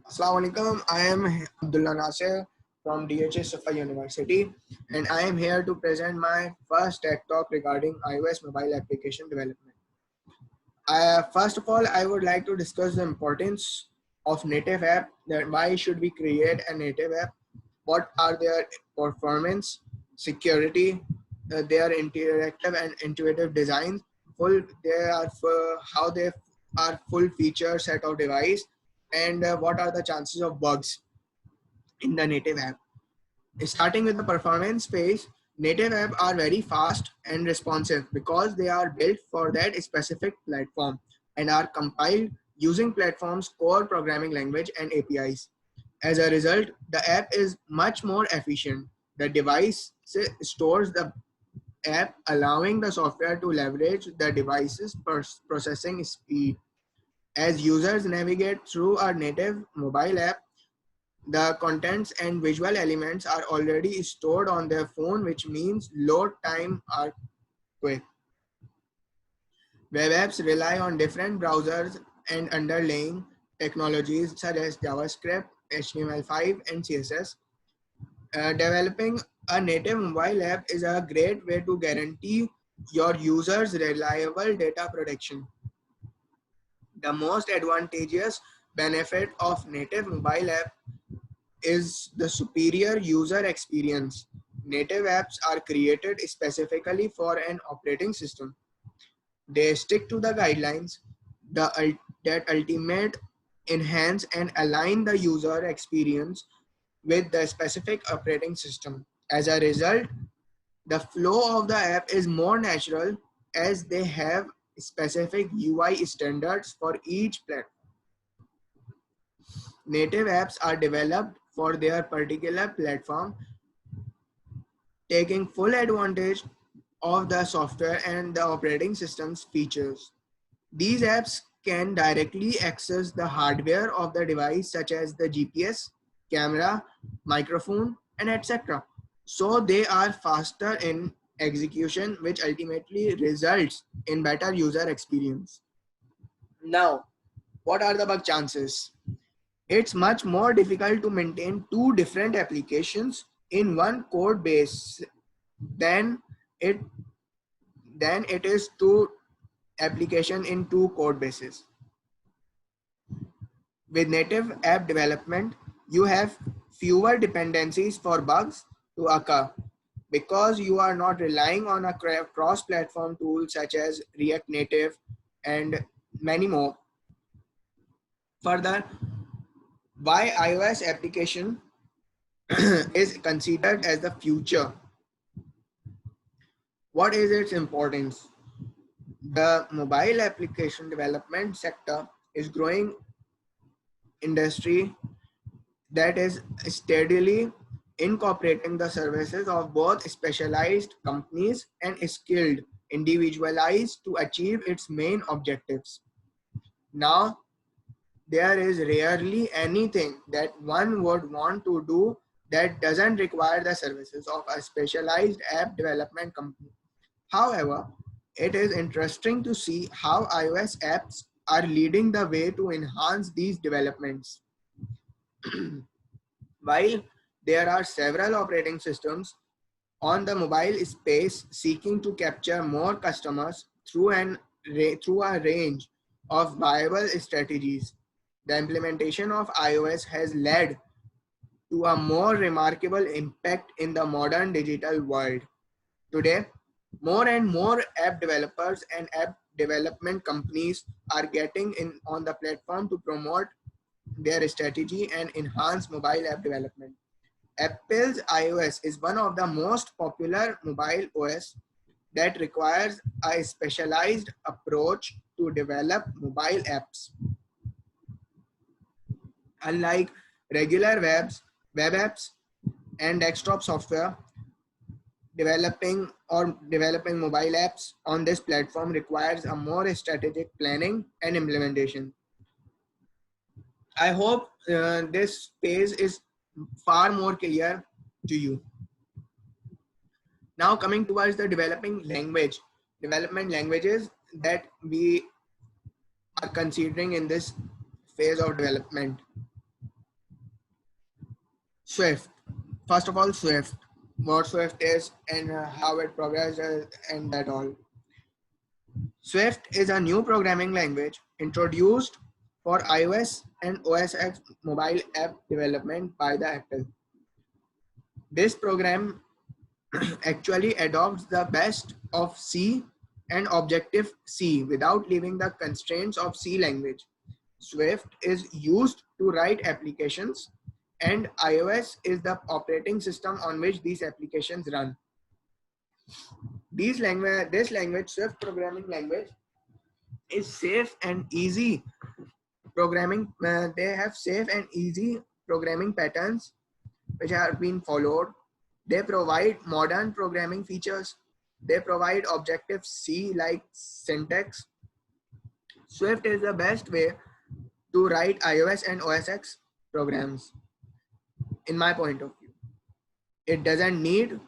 Assalamu alaikum. I am Abdullah Nasir from DHS Safa University, and I am here to present my first tech talk regarding iOS mobile application development. First of all, I would like to discuss the importance of native app. That why should we create a native app? What are their performance, security, their interactive and intuitive design? They are for how they are full feature set of device, and what are the chances of bugs in the native app. Starting with the performance phase, native apps are very fast and responsive because they are built for that specific platform and are compiled using platform's core programming language and APIs. As a result, the app is much more efficient. The device stores the app, allowing the software to leverage the device's processing speed. As users navigate through a native mobile app, the contents and visual elements are already stored on their phone, which means load time are quick. Web apps rely on different browsers and underlying technologies such as JavaScript, HTML5, and CSS. Developing a native mobile app is a great way to guarantee your users reliable data protection. The most advantageous benefit of native mobile app is the superior user experience. Native apps are created specifically for an operating system. They stick to the guidelines that ultimate enhance and align the user experience with the specific operating system. As a result, the flow of the app is more natural as they have specific UI standards for each platform. Native apps are developed for their particular platform, taking full advantage of the software and the operating system's features. These apps can directly access the hardware of the device, such as the GPS, camera, microphone, and etc. So they are faster in execution, which ultimately results in better user experience. Now, what are the bug chances? It's much more difficult to maintain two different applications in one code base than it than it is to application in two code bases. With native app development, you have fewer dependencies for bugs to occur because you are not relying on a cross-platform tool such as React Native and many more. Further, why iOS application is considered as the future. What is its importance? The mobile application development sector is growing industry that is steadily incorporating the services of both specialized companies and skilled individuals to achieve its main objectives. Now, there is rarely anything that one would want to do that doesn't require the services of a specialized app development company. However, it is interesting to see how iOS apps are leading the way to enhance these developments. While there are several operating systems on the mobile space seeking to capture more customers through a range of viable strategies, the implementation of iOS has led to a more remarkable impact in the modern digital world. Today, more and more app developers and app development companies are getting in on the platform to promote their strategy and enhance mobile app development. Apple's iOS is one of the most popular mobile OS that requires a specialized approach to develop mobile apps. Unlike regular web apps, and desktop software, developing mobile apps on this platform requires a more strategic planning and implementation. I hope this page is far more clear to you. Now coming towards the development languages that we are considering in this phase of development. Swift. First of all, Swift. What Swift is and how it progresses and that all. Swift is a new programming language introduced for iOS and OS X mobile app development by the Apple. This program actually adopts the best of C and Objective-C without leaving the constraints of C language. Swift is used to write applications, and iOS is the operating system on which these applications run. This language, Swift programming language, is safe and easy programming. They have safe and easy programming patterns which have been followed. They provide modern programming features. They provide Objective-C like syntax. Swift is the best way to write iOS and OS X programs, in my point of view. It doesn't need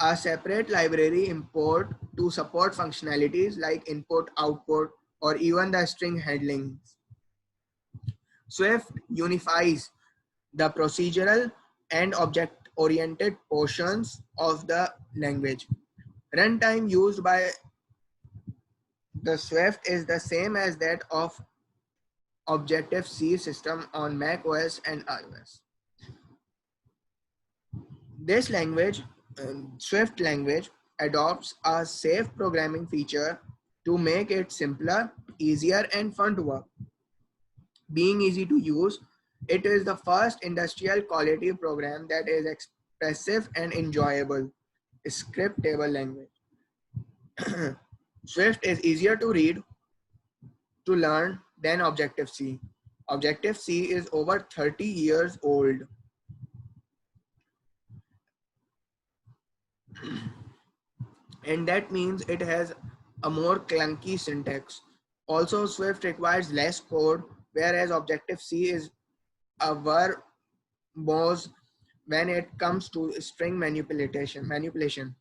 a separate library import to support functionalities like input, output, or even the string handlings. Swift unifies the procedural and object-oriented portions of the language. Runtime used by the Swift is the same as that of Objective-C system on Mac OS and iOS. This language, Swift language, adopts a safe programming feature to make it simpler, easier, and fun to work. Being easy to use, it is the first industrial quality program that is expressive and enjoyable scriptable language. Swift is easier to read, to learn than Objective-C. Objective-C is over 30 years old. And that means it has a more clunky syntax. Also, Swift requires less code, whereas Objective-C is a verbose when it comes to string manipulation.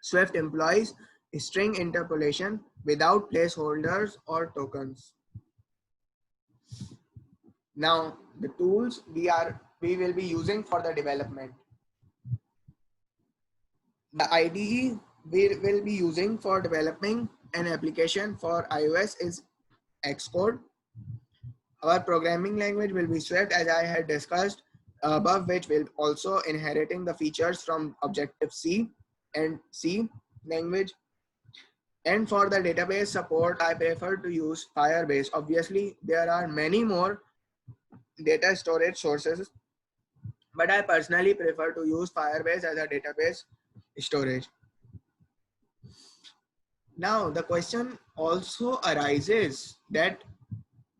Swift employs string interpolation without placeholders or tokens. Now, the tools we will be using for the development. The IDE we will be using for developing an application for iOS is Xcode. Our programming language will be Swift, as I had discussed above, which will also inheriting the features from Objective-C and C language. And for the database support, I prefer to use Firebase. Obviously, there are many more data storage sources, but I personally prefer to use Firebase as a database storage. Now, the question also arises that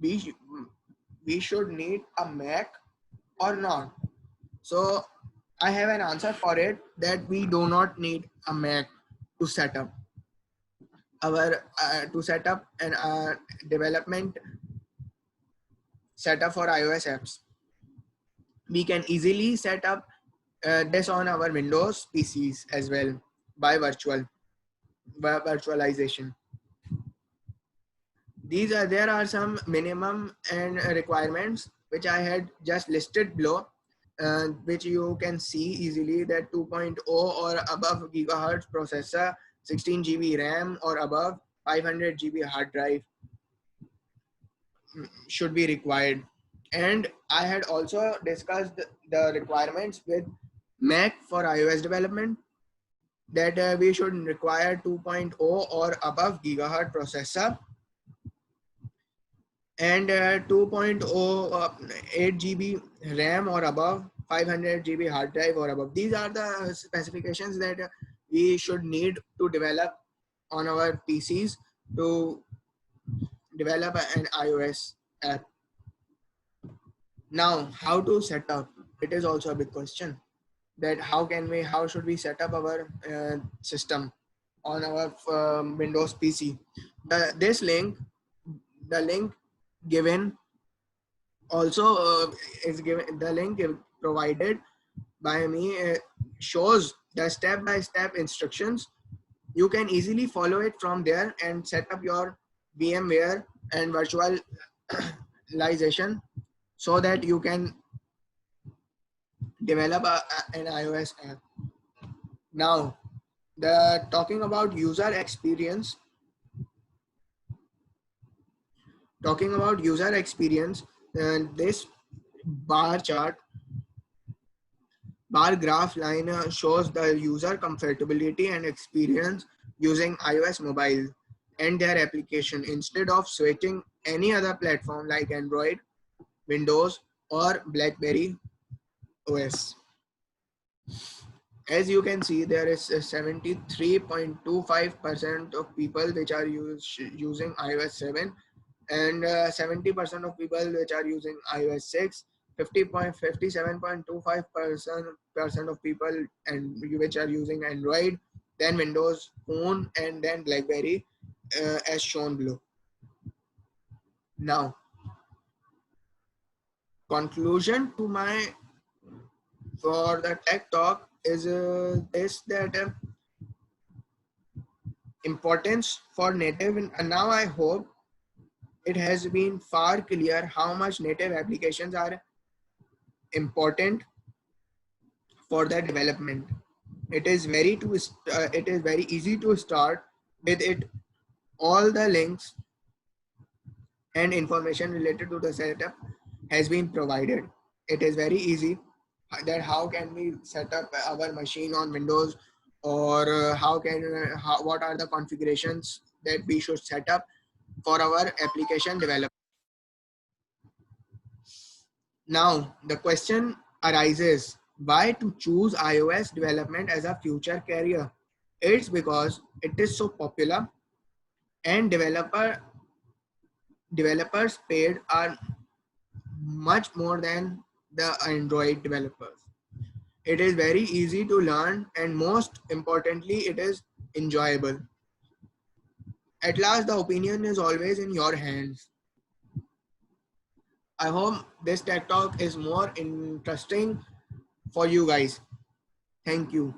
we, we should need a Mac or not. So I have an answer for it, that we do not need a Mac to set up an development setup for iOS apps. We can easily set up this on our Windows PCs as well by virtualization. There are some minimum and requirements which I had just listed below, which you can see easily, that 2.0 or above gigahertz processor, 16 GB RAM or above, 500 GB hard drive should be required. And I had also discussed the requirements with Mac for iOS development, that we should require 2.0 or above gigahertz processor and 2.0 8 GB RAM or above, 500 GB hard drive or above. These are the specifications that we should need to develop on our PCs to develop an iOS app. Now, how to set up? It is also a big question, that how should we set up our system on our Windows PC. The link given also is given. The link provided by me shows the step-by-step instructions. You can easily follow it from there and set up your VMware and virtualization, so that you can develop an iOS app. Now, the talking about user experience, this bar chart, bar graph line shows the user comfortability and experience using iOS mobile and their application instead of switching any other platform like Android, Windows, or BlackBerry OS. As you can see, there is 73.25% of people which are using iOS 7, and 70% of people which are using iOS 6, 57.25% of people and which are using Android, then Windows Phone, and then BlackBerry, as shown below. Now, conclusion to my for the tech talk is this, that importance for native, and now I hope it has been far clear how much native applications are important for the development. It is very easy to start with it. All the links and information related to the setup has been provided. It is very easy that how can we set up our machine on Windows, or what are the configurations that we should set up for our application development. Now, the question arises, why to choose iOS development as a future career? It's because it is so popular, and developers paid are much more than the Android developers. It is very easy to learn, and most importantly, it is enjoyable. At last, the opinion is always in your hands. I hope this tech talk is more interesting for you guys. Thank you.